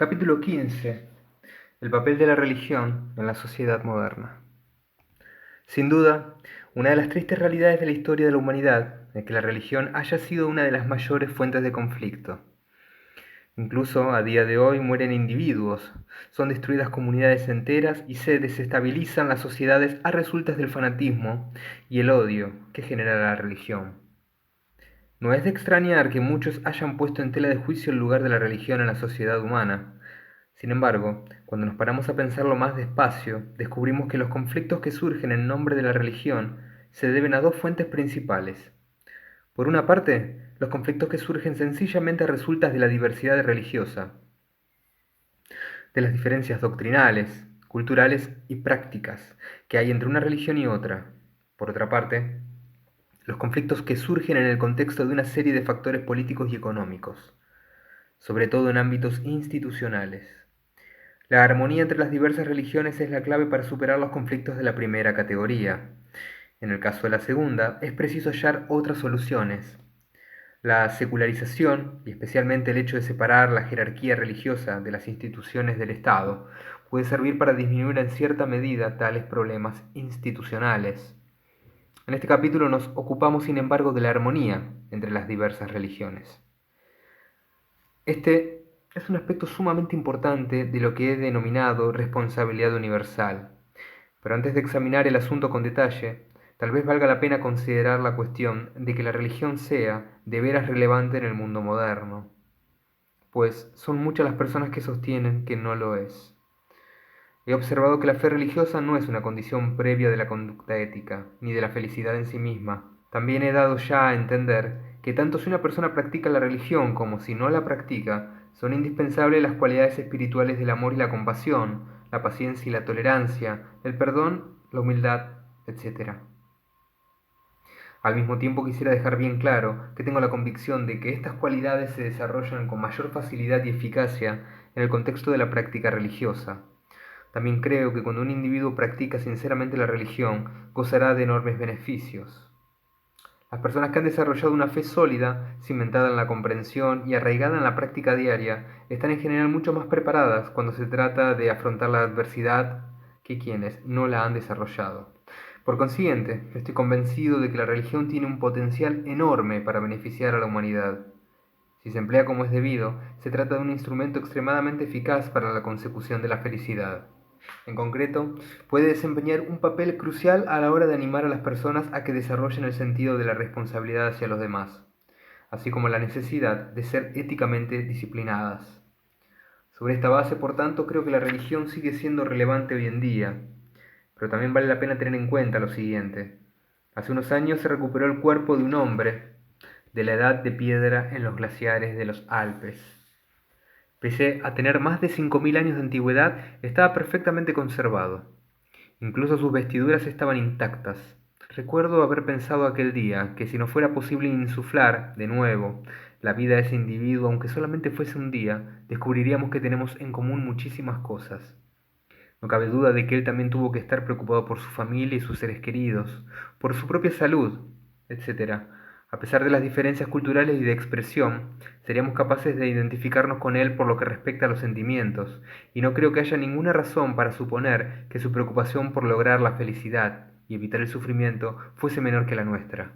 Capítulo 15. El papel de la religión en la sociedad moderna. Sin duda, una de las tristes realidades de la historia de la humanidad es que la religión haya sido una de las mayores fuentes de conflicto. Incluso a día de hoy mueren individuos, son destruidas comunidades enteras y se desestabilizan las sociedades a resultas del fanatismo y el odio que genera la religión. No es de extrañar que muchos hayan puesto en tela de juicio el lugar de la religión en la sociedad humana. Sin embargo, cuando nos paramos a pensarlo más despacio, descubrimos que los conflictos que surgen en nombre de la religión se deben a dos fuentes principales. Por una parte, los conflictos que surgen sencillamente a resultas de la diversidad religiosa, de las diferencias doctrinales, culturales y prácticas que hay entre una religión y otra. Por otra parte, los conflictos que surgen en el contexto de una serie de factores políticos y económicos, sobre todo en ámbitos institucionales. La armonía entre las diversas religiones es la clave para superar los conflictos de la primera categoría. En el caso de la segunda, es preciso hallar otras soluciones. La secularización, y especialmente el hecho de separar la jerarquía religiosa de las instituciones del Estado, puede servir para disminuir en cierta medida tales problemas institucionales. En este capítulo nos ocupamos, sin embargo, de la armonía entre las diversas religiones. Este es un aspecto sumamente importante de lo que he denominado responsabilidad universal. Pero antes de examinar el asunto con detalle, tal vez valga la pena considerar la cuestión de que la religión sea de veras relevante en el mundo moderno, pues son muchas las personas que sostienen que no lo es. He observado que la fe religiosa no es una condición previa de la conducta ética, ni de la felicidad en sí misma. También he dado ya a entender que tanto si una persona practica la religión como si no la practica, son indispensables las cualidades espirituales del amor y la compasión, la paciencia y la tolerancia, el perdón, la humildad, etc. Al mismo tiempo quisiera dejar bien claro que tengo la convicción de que estas cualidades se desarrollan con mayor facilidad y eficacia en el contexto de la práctica religiosa. También creo que cuando un individuo practica sinceramente la religión, gozará de enormes beneficios. Las personas que han desarrollado una fe sólida, cimentada en la comprensión y arraigada en la práctica diaria, están en general mucho más preparadas cuando se trata de afrontar la adversidad que quienes no la han desarrollado. Por consiguiente, estoy convencido de que la religión tiene un potencial enorme para beneficiar a la humanidad. Si se emplea como es debido, se trata de un instrumento extremadamente eficaz para la consecución de la felicidad. En concreto, puede desempeñar un papel crucial a la hora de animar a las personas a que desarrollen el sentido de la responsabilidad hacia los demás, así como la necesidad de ser éticamente disciplinadas. Sobre esta base, por tanto, creo que la religión sigue siendo relevante hoy en día, pero también vale la pena tener en cuenta lo siguiente. Hace unos años se recuperó el cuerpo de un hombre de la edad de piedra en los glaciares de los Alpes. Pese a tener más de 5000 años de antigüedad, estaba perfectamente conservado. Incluso sus vestiduras estaban intactas. Recuerdo haber pensado aquel día que si no fuera posible insuflar, de nuevo, la vida de ese individuo, aunque solamente fuese un día, descubriríamos que tenemos en común muchísimas cosas. No cabe duda de que él también tuvo que estar preocupado por su familia y sus seres queridos, por su propia salud, etc. A pesar de las diferencias culturales y de expresión, seríamos capaces de identificarnos con él por lo que respecta a los sentimientos, y no creo que haya ninguna razón para suponer que su preocupación por lograr la felicidad y evitar el sufrimiento fuese menor que la nuestra.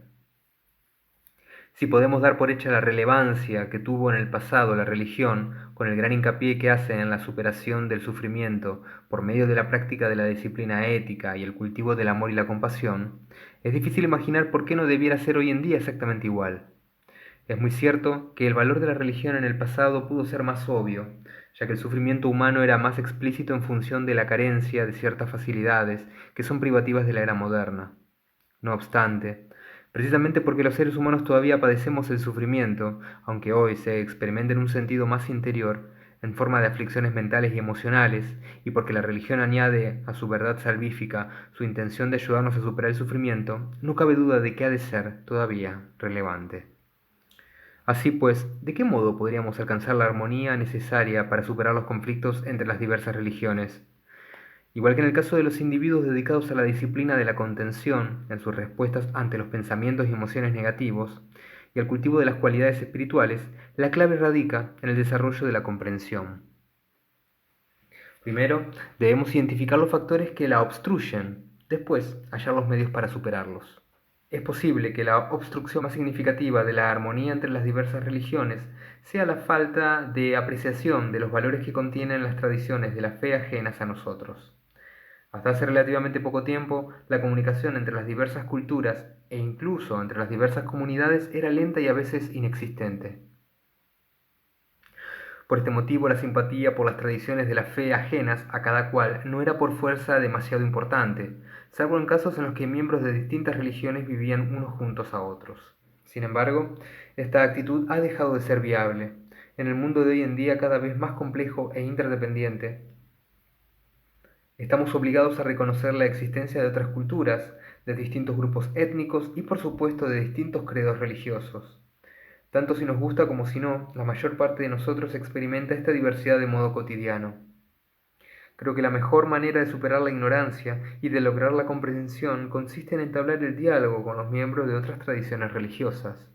Si podemos dar por hecha la relevancia que tuvo en el pasado la religión, con el gran hincapié que hace en la superación del sufrimiento por medio de la práctica de la disciplina ética y el cultivo del amor y la compasión, es difícil imaginar por qué no debiera ser hoy en día exactamente igual. Es muy cierto que el valor de la religión en el pasado pudo ser más obvio, ya que el sufrimiento humano era más explícito en función de la carencia de ciertas facilidades que son privativas de la era moderna. No obstante, precisamente porque los seres humanos todavía padecemos el sufrimiento, aunque hoy se experimenta en un sentido más interior, en forma de aflicciones mentales y emocionales, y porque la religión añade a su verdad salvífica su intención de ayudarnos a superar el sufrimiento, no cabe duda de que ha de ser todavía relevante. Así pues, ¿de qué modo podríamos alcanzar la armonía necesaria para superar los conflictos entre las diversas religiones? Igual que en el caso de los individuos dedicados a la disciplina de la contención en sus respuestas ante los pensamientos y emociones negativos, y al cultivo de las cualidades espirituales, la clave radica en el desarrollo de la comprensión. Primero, debemos identificar los factores que la obstruyen, después hallar los medios para superarlos. Es posible que la obstrucción más significativa de la armonía entre las diversas religiones sea la falta de apreciación de los valores que contienen las tradiciones de la fe ajenas a nosotros. Hasta hace relativamente poco tiempo, la comunicación entre las diversas culturas e incluso entre las diversas comunidades era lenta y a veces inexistente. Por este motivo, la simpatía por las tradiciones de la fe ajenas a cada cual no era por fuerza demasiado importante, salvo en casos en los que miembros de distintas religiones vivían unos juntos a otros. Sin embargo, esta actitud ha dejado de ser viable. En el mundo de hoy en día cada vez más complejo e interdependiente, estamos obligados a reconocer la existencia de otras culturas, de distintos grupos étnicos y por supuesto de distintos credos religiosos. Tanto si nos gusta como si no, la mayor parte de nosotros experimenta esta diversidad de modo cotidiano. Creo que la mejor manera de superar la ignorancia y de lograr la comprensión consiste en entablar el diálogo con los miembros de otras tradiciones religiosas.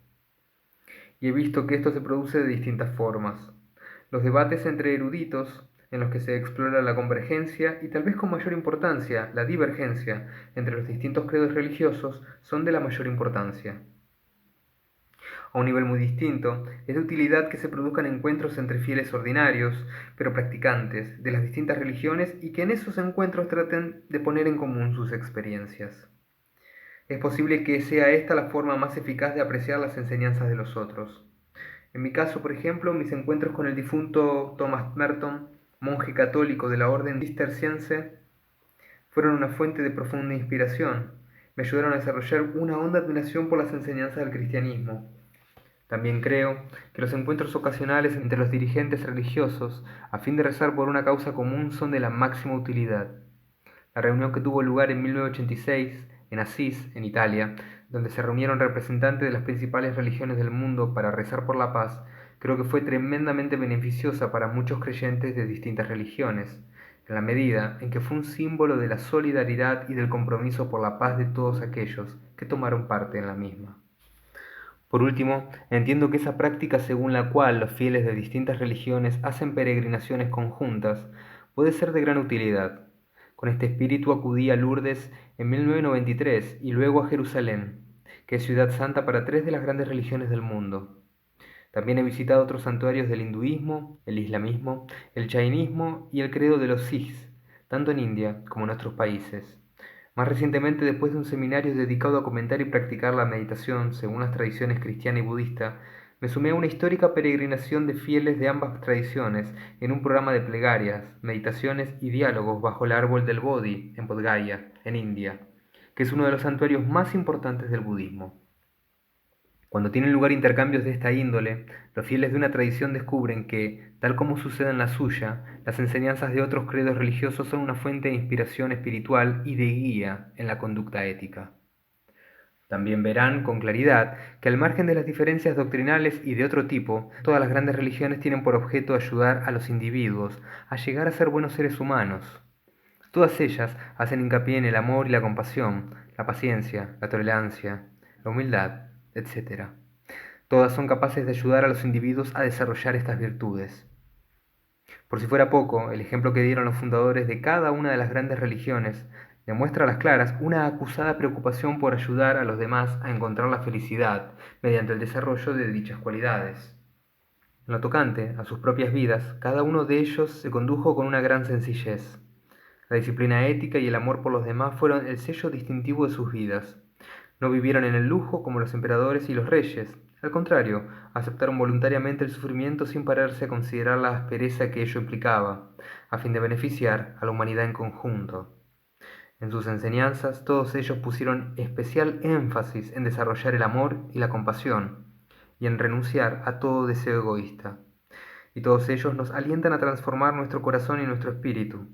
Y he visto que esto se produce de distintas formas. Los debates entre eruditos, en los que se explora la convergencia y tal vez con mayor importancia la divergencia entre los distintos credos religiosos, son de la mayor importancia. A un nivel muy distinto, es de utilidad que se produzcan encuentros entre fieles ordinarios, pero practicantes, de las distintas religiones y que en esos encuentros traten de poner en común sus experiencias. Es posible que sea esta la forma más eficaz de apreciar las enseñanzas de los otros. En mi caso, por ejemplo, mis encuentros con el difunto Thomas Merton, monje católico de la orden cisterciense, fueron una fuente de profunda inspiración. Me ayudaron a desarrollar una honda admiración por las enseñanzas del cristianismo. También creo que los encuentros ocasionales entre los dirigentes religiosos a fin de rezar por una causa común son de la máxima utilidad. La reunión que tuvo lugar en 1986 en Asís, en Italia, donde se reunieron representantes de las principales religiones del mundo para rezar por la paz, creo que fue tremendamente beneficiosa para muchos creyentes de distintas religiones, en la medida en que fue un símbolo de la solidaridad y del compromiso por la paz de todos aquellos que tomaron parte en la misma. Por último, entiendo que esa práctica según la cual los fieles de distintas religiones hacen peregrinaciones conjuntas puede ser de gran utilidad. Con este espíritu acudí a Lourdes en 1993 y luego a Jerusalén, que es ciudad santa para tres de las grandes religiones del mundo. También he visitado otros santuarios del hinduismo, el islamismo, el jainismo y el credo de los sikhs, tanto en India como en otros países. Más recientemente, después de un seminario dedicado a comentar y practicar la meditación según las tradiciones cristiana y budista, me sumé a una histórica peregrinación de fieles de ambas tradiciones en un programa de plegarias, meditaciones y diálogos bajo el árbol del Bodhi en Bodh Gaya, en India, que es uno de los santuarios más importantes del budismo. Cuando tienen lugar intercambios de esta índole, los fieles de una tradición descubren que, tal como sucede en la suya, las enseñanzas de otros credos religiosos son una fuente de inspiración espiritual y de guía en la conducta ética. También verán con claridad que al margen de las diferencias doctrinales y de otro tipo, todas las grandes religiones tienen por objeto ayudar a los individuos a llegar a ser buenos seres humanos. Todas ellas hacen hincapié en el amor y la compasión, la paciencia, la tolerancia, la humildad, etc. Todas son capaces de ayudar a los individuos a desarrollar estas virtudes. Por si fuera poco, el ejemplo que dieron los fundadores de cada una de las grandes religiones demuestra a las claras una acusada preocupación por ayudar a los demás a encontrar la felicidad mediante el desarrollo de dichas cualidades. En lo tocante a sus propias vidas, cada uno de ellos se condujo con una gran sencillez. La disciplina ética y el amor por los demás fueron el sello distintivo de sus vidas. No vivieron en el lujo como los emperadores y los reyes. Al contrario, aceptaron voluntariamente el sufrimiento sin pararse a considerar la aspereza que ello implicaba, a fin de beneficiar a la humanidad en conjunto. En sus enseñanzas, todos ellos pusieron especial énfasis en desarrollar el amor y la compasión, y en renunciar a todo deseo egoísta. Y todos ellos nos alientan a transformar nuestro corazón y nuestro espíritu.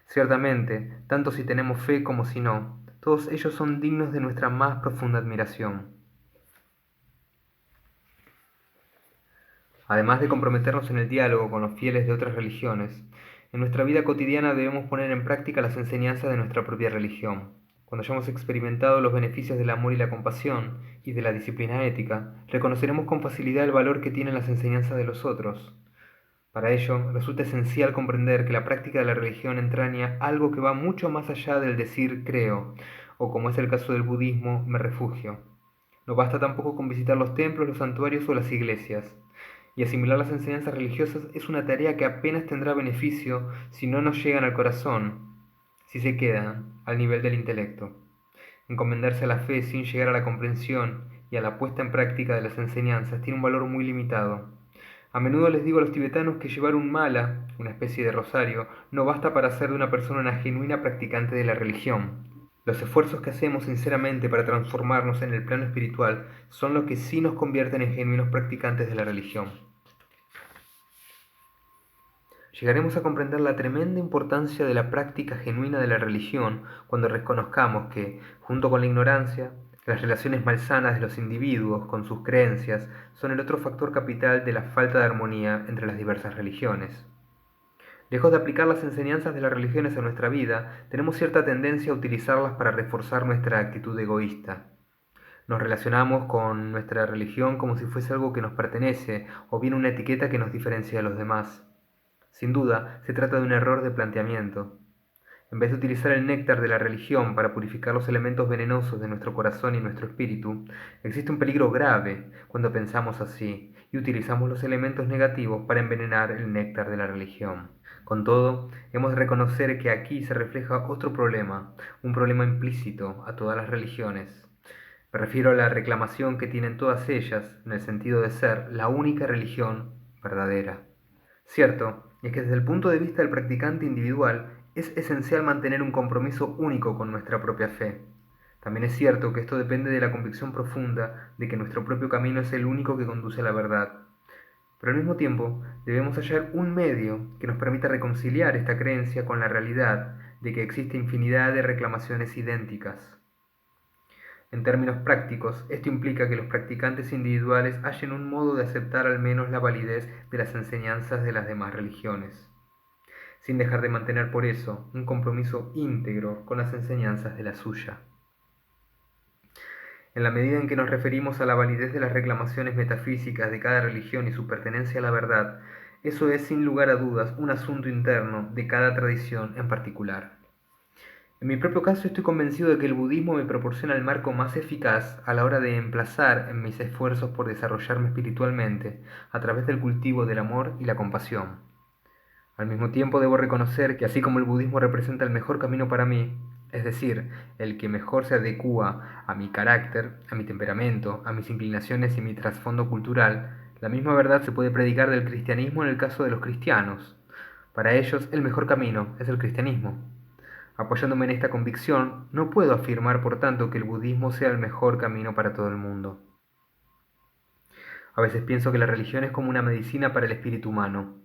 Ciertamente, tanto si tenemos fe como si no, todos ellos son dignos de nuestra más profunda admiración. Además de comprometernos en el diálogo con los fieles de otras religiones, en nuestra vida cotidiana debemos poner en práctica las enseñanzas de nuestra propia religión. Cuando hayamos experimentado los beneficios del amor y la compasión y de la disciplina ética, reconoceremos con facilidad el valor que tienen las enseñanzas de los otros. Para ello, resulta esencial comprender que la práctica de la religión entraña algo que va mucho más allá del decir creo, o como es el caso del budismo, me refugio. No basta tampoco con visitar los templos, los santuarios o las iglesias. Y asimilar las enseñanzas religiosas es una tarea que apenas tendrá beneficio si no nos llegan al corazón, si se quedan al nivel del intelecto. Encomendarse a la fe sin llegar a la comprensión y a la puesta en práctica de las enseñanzas tiene un valor muy limitado. A menudo les digo a los tibetanos que llevar un mala, una especie de rosario, no basta para hacer de una persona una genuina practicante de la religión. Los esfuerzos que hacemos sinceramente para transformarnos en el plano espiritual son los que sí nos convierten en genuinos practicantes de la religión. Llegaremos a comprender la tremenda importancia de la práctica genuina de la religión cuando reconozcamos que, junto con la ignorancia, las relaciones malsanas de los individuos con sus creencias son el otro factor capital de la falta de armonía entre las diversas religiones. Lejos de aplicar las enseñanzas de las religiones a nuestra vida, tenemos cierta tendencia a utilizarlas para reforzar nuestra actitud egoísta. Nos relacionamos con nuestra religión como si fuese algo que nos pertenece o bien una etiqueta que nos diferencia de los demás. Sin duda, se trata de un error de planteamiento. En vez de utilizar el néctar de la religión para purificar los elementos venenosos de nuestro corazón y nuestro espíritu, existe un peligro grave cuando pensamos así y utilizamos los elementos negativos para envenenar el néctar de la religión. Con todo, hemos de reconocer que aquí se refleja otro problema, un problema implícito a todas las religiones. Me refiero a la reclamación que tienen todas ellas en el sentido de ser la única religión verdadera. Cierto, es que desde el punto de vista del practicante individual es esencial mantener un compromiso único con nuestra propia fe. También es cierto que esto depende de la convicción profunda de que nuestro propio camino es el único que conduce a la verdad. Pero al mismo tiempo debemos hallar un medio que nos permita reconciliar esta creencia con la realidad de que existe infinidad de reclamaciones idénticas. En términos prácticos, esto implica que los practicantes individuales hallen un modo de aceptar al menos la validez de las enseñanzas de las demás religiones, sin dejar de mantener por eso un compromiso íntegro con las enseñanzas de la suya. En la medida en que nos referimos a la validez de las reclamaciones metafísicas de cada religión y su pertenencia a la verdad, eso es sin lugar a dudas un asunto interno de cada tradición en particular. En mi propio caso estoy convencido de que el budismo me proporciona el marco más eficaz a la hora de emplazar en mis esfuerzos por desarrollarme espiritualmente a través del cultivo del amor y la compasión. Al mismo tiempo debo reconocer que así como el budismo representa el mejor camino para mí, es decir, el que mejor se adecúa a mi carácter, a mi temperamento, a mis inclinaciones y mi trasfondo cultural, la misma verdad se puede predicar del cristianismo en el caso de los cristianos. Para ellos el mejor camino es el cristianismo. Apoyándome en esta convicción, no puedo afirmar por tanto que el budismo sea el mejor camino para todo el mundo. A veces pienso que la religión es como una medicina para el espíritu humano.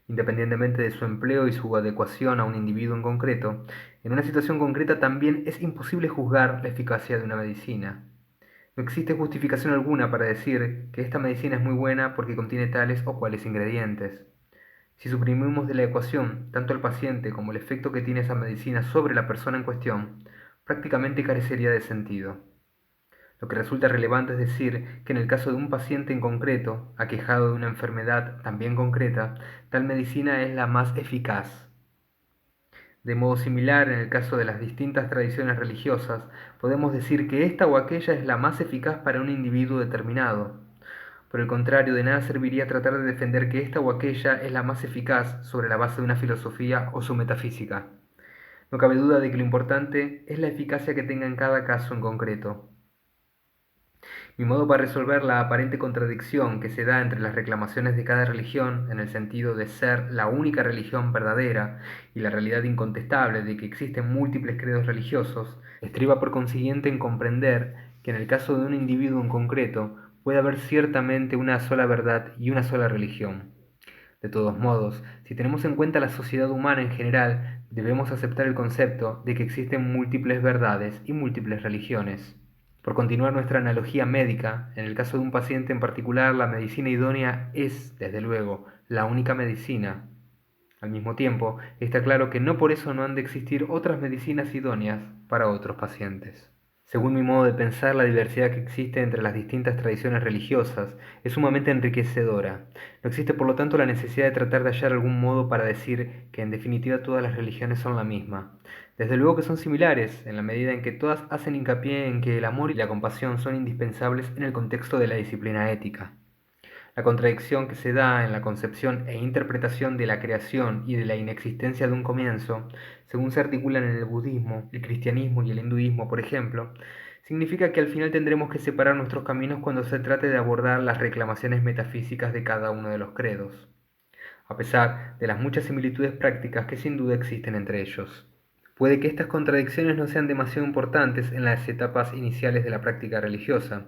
Independientemente de su empleo y su adecuación a un individuo en concreto, en una situación concreta también es imposible juzgar la eficacia de una medicina. No existe justificación alguna para decir que esta medicina es muy buena porque contiene tales o cuales ingredientes. Si suprimimos de la ecuación tanto el paciente como el efecto que tiene esa medicina sobre la persona en cuestión, prácticamente carecería de sentido. Lo que resulta relevante es decir que en el caso de un paciente en concreto, aquejado de una enfermedad también concreta, tal medicina es la más eficaz. De modo similar, en el caso de las distintas tradiciones religiosas, podemos decir que esta o aquella es la más eficaz para un individuo determinado. Por el contrario, de nada serviría tratar de defender que esta o aquella es la más eficaz sobre la base de una filosofía o su metafísica. No cabe duda de que lo importante es la eficacia que tenga en cada caso en concreto. Mi modo para resolver la aparente contradicción que se da entre las reclamaciones de cada religión, en el sentido de ser la única religión verdadera, y la realidad incontestable de que existen múltiples credos religiosos, estriba por consiguiente en comprender que en el caso de un individuo en concreto puede haber ciertamente una sola verdad y una sola religión. De todos modos, si tenemos en cuenta la sociedad humana en general, debemos aceptar el concepto de que existen múltiples verdades y múltiples religiones. Por continuar nuestra analogía médica, en el caso de un paciente en particular, la medicina idónea es, desde luego, la única medicina. Al mismo tiempo, está claro que no por eso no han de existir otras medicinas idóneas para otros pacientes. Según mi modo de pensar, la diversidad que existe entre las distintas tradiciones religiosas es sumamente enriquecedora. No existe por lo tanto la necesidad de tratar de hallar algún modo para decir que en definitiva todas las religiones son la misma. Desde luego que son similares, en la medida en que todas hacen hincapié en que el amor y la compasión son indispensables en el contexto de la disciplina ética. La contradicción que se da en la concepción e interpretación de la creación y de la inexistencia de un comienzo, según se articulan en el budismo, el cristianismo y el hinduismo, por ejemplo, significa que al final tendremos que separar nuestros caminos cuando se trate de abordar las reclamaciones metafísicas de cada uno de los credos, a pesar de las muchas similitudes prácticas que sin duda existen entre ellos. Puede que estas contradicciones no sean demasiado importantes en las etapas iniciales de la práctica religiosa.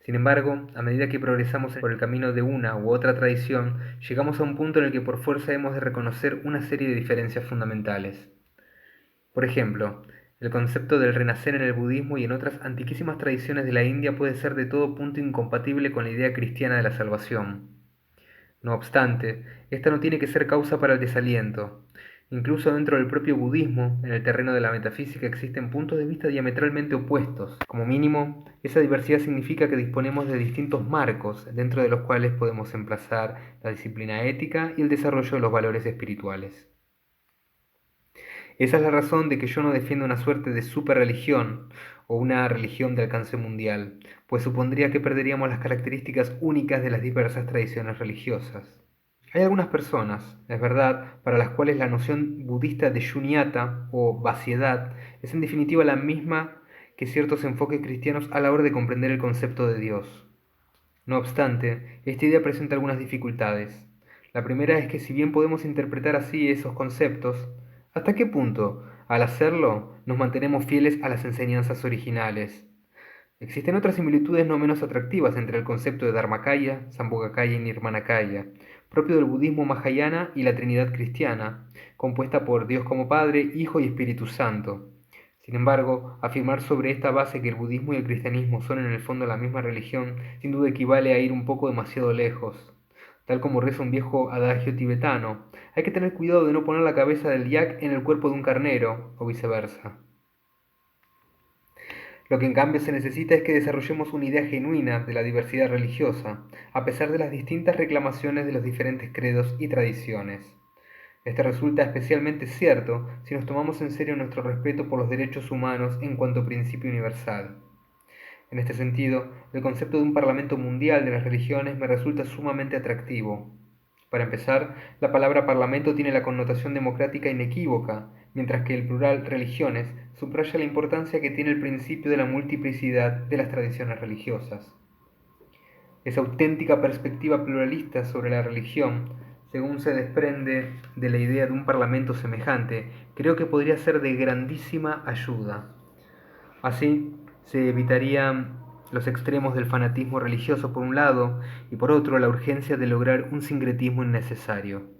Sin embargo, a medida que progresamos por el camino de una u otra tradición, llegamos a un punto en el que por fuerza hemos de reconocer una serie de diferencias fundamentales. Por ejemplo, el concepto del renacer en el budismo y en otras antiquísimas tradiciones de la India puede ser de todo punto incompatible con la idea cristiana de la salvación. No obstante, esta no tiene que ser causa para el desaliento. Incluso dentro del propio budismo, en el terreno de la metafísica, existen puntos de vista diametralmente opuestos. Como mínimo, esa diversidad significa que disponemos de distintos marcos dentro de los cuales podemos emplazar la disciplina ética y el desarrollo de los valores espirituales. Esa es la razón de que yo no defiendo una suerte de superreligión o una religión de alcance mundial, pues supondría que perderíamos las características únicas de las diversas tradiciones religiosas. Hay algunas personas, es verdad, para las cuales la noción budista de shunyata o vaciedad es en definitiva la misma que ciertos enfoques cristianos a la hora de comprender el concepto de Dios. No obstante, esta idea presenta algunas dificultades. La primera es que si bien podemos interpretar así esos conceptos, ¿hasta qué punto, al hacerlo, nos mantenemos fieles a las enseñanzas originales? Existen otras similitudes no menos atractivas entre el concepto de Dharmakaya, Sambhogakaya y Nirmanakaya, propio del budismo mahayana y la Trinidad cristiana, compuesta por Dios como Padre, Hijo y Espíritu Santo. Sin embargo, afirmar sobre esta base que el budismo y el cristianismo son en el fondo la misma religión sin duda equivale a ir un poco demasiado lejos. Tal como reza un viejo adagio tibetano, hay que tener cuidado de no poner la cabeza del yak en el cuerpo de un carnero, o viceversa. Lo que en cambio se necesita es que desarrollemos una idea genuina de la diversidad religiosa, a pesar de las distintas reclamaciones de los diferentes credos y tradiciones. Esto resulta especialmente cierto si nos tomamos en serio nuestro respeto por los derechos humanos en cuanto principio universal. En este sentido, el concepto de un Parlamento Mundial de las Religiones me resulta sumamente atractivo. Para empezar, la palabra parlamento tiene la connotación democrática inequívoca, mientras que el plural religiones subraya la importancia que tiene el principio de la multiplicidad de las tradiciones religiosas. Esa auténtica perspectiva pluralista sobre la religión, según se desprende de la idea de un parlamento semejante, creo que podría ser de grandísima ayuda. Así se evitarían los extremos del fanatismo religioso por un lado y por otro la urgencia de lograr un sincretismo innecesario.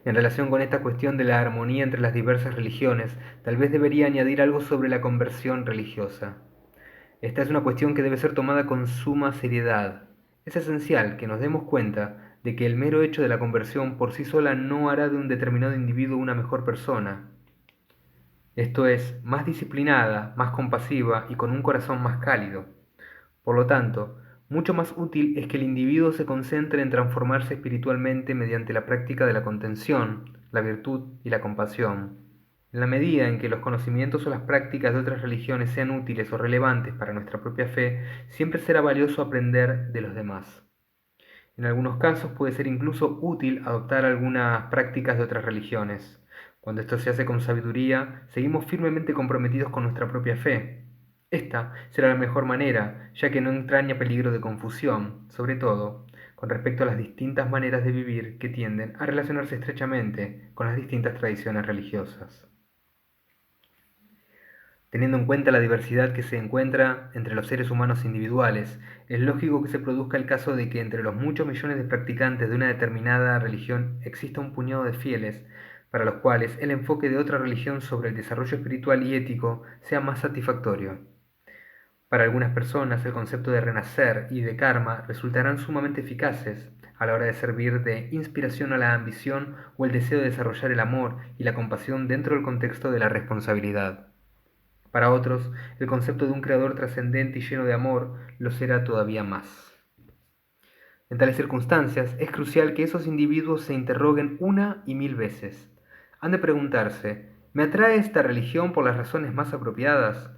En relación con esta cuestión de la armonía entre las diversas religiones, tal vez debería añadir algo sobre la conversión religiosa. Esta es una cuestión que debe ser tomada con suma seriedad. Es esencial que nos demos cuenta de que el mero hecho de la conversión por sí sola no hará de un determinado individuo una mejor persona. Esto es, más disciplinada, más compasiva y con un corazón más cálido. Por lo tanto, mucho más útil es que el individuo se concentre en transformarse espiritualmente mediante la práctica de la contención, la virtud y la compasión. En la medida en que los conocimientos o las prácticas de otras religiones sean útiles o relevantes para nuestra propia fe, siempre será valioso aprender de los demás. En algunos casos puede ser incluso útil adoptar algunas prácticas de otras religiones. Cuando esto se hace con sabiduría, seguimos firmemente comprometidos con nuestra propia fe. Esta será la mejor manera, ya que no entraña peligro de confusión, sobre todo con respecto a las distintas maneras de vivir que tienden a relacionarse estrechamente con las distintas tradiciones religiosas. Teniendo en cuenta la diversidad que se encuentra entre los seres humanos individuales, es lógico que se produzca el caso de que entre los muchos millones de practicantes de una determinada religión exista un puñado de fieles, para los cuales el enfoque de otra religión sobre el desarrollo espiritual y ético sea más satisfactorio. Para algunas personas el concepto de renacer y de karma resultarán sumamente eficaces a la hora de servir de inspiración a la ambición o el deseo de desarrollar el amor y la compasión dentro del contexto de la responsabilidad. Para otros, el concepto de un creador trascendente y lleno de amor lo será todavía más. En tales circunstancias, es crucial que esos individuos se interroguen una y mil veces. Han de preguntarse, ¿me atrae esta religión por las razones más apropiadas?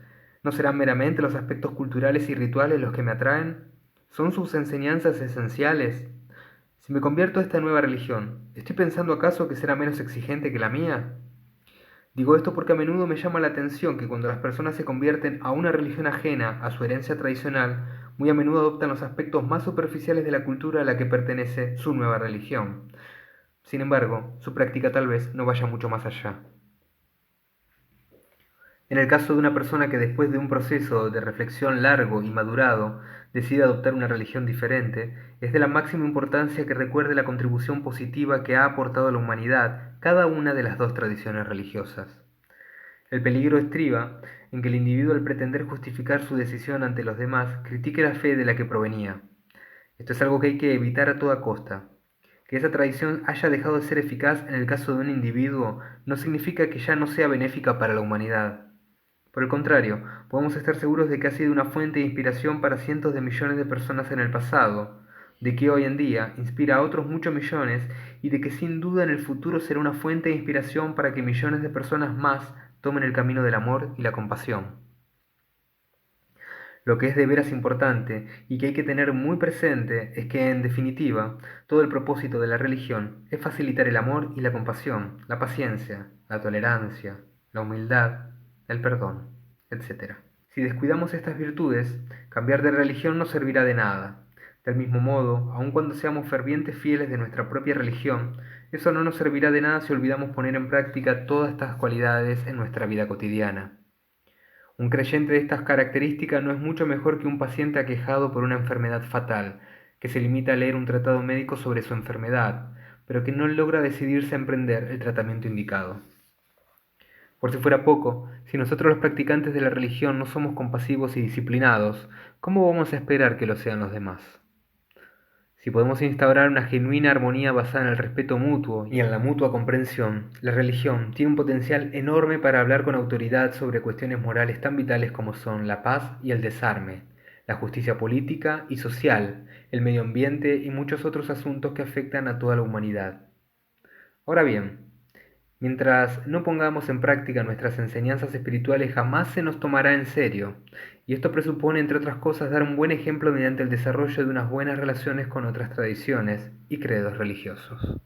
¿No serán meramente los aspectos culturales y rituales los que me atraen? ¿Son sus enseñanzas esenciales? Si me convierto a esta nueva religión, ¿estoy pensando acaso que será menos exigente que la mía? Digo esto porque a menudo me llama la atención que cuando las personas se convierten a una religión ajena a su herencia tradicional, muy a menudo adoptan los aspectos más superficiales de la cultura a la que pertenece su nueva religión. Sin embargo, su práctica tal vez no vaya mucho más allá. En el caso de una persona que después de un proceso de reflexión largo y madurado decide adoptar una religión diferente, es de la máxima importancia que recuerde la contribución positiva que ha aportado a la humanidad cada una de las dos tradiciones religiosas. El peligro estriba en que el individuo, al pretender justificar su decisión ante los demás, critique la fe de la que provenía. Esto es algo que hay que evitar a toda costa. Que esa tradición haya dejado de ser eficaz en el caso de un individuo no significa que ya no sea benéfica para la humanidad. Por el contrario, podemos estar seguros de que ha sido una fuente de inspiración para cientos de millones de personas en el pasado, de que hoy en día inspira a otros muchos millones y de que sin duda en el futuro será una fuente de inspiración para que millones de personas más tomen el camino del amor y la compasión. Lo que es de veras importante y que hay que tener muy presente es que, en definitiva, todo el propósito de la religión es facilitar el amor y la compasión, la paciencia, la tolerancia, la humildad, el perdón, etc. Si descuidamos estas virtudes, cambiar de religión no servirá de nada. Del mismo modo, aun cuando seamos fervientes fieles de nuestra propia religión, eso no nos servirá de nada si olvidamos poner en práctica todas estas cualidades en nuestra vida cotidiana. Un creyente de estas características no es mucho mejor que un paciente aquejado por una enfermedad fatal, que se limita a leer un tratado médico sobre su enfermedad, pero que no logra decidirse a emprender el tratamiento indicado. Por si fuera poco, si nosotros los practicantes de la religión no somos compasivos y disciplinados, ¿cómo vamos a esperar que lo sean los demás? Si podemos instaurar una genuina armonía basada en el respeto mutuo y en la mutua comprensión, la religión tiene un potencial enorme para hablar con autoridad sobre cuestiones morales tan vitales como son la paz y el desarme, la justicia política y social, el medio ambiente y muchos otros asuntos que afectan a toda la humanidad. Ahora bien, mientras no pongamos en práctica nuestras enseñanzas espirituales, jamás se nos tomará en serio, y esto presupone, entre otras cosas, dar un buen ejemplo mediante el desarrollo de unas buenas relaciones con otras tradiciones y credos religiosos.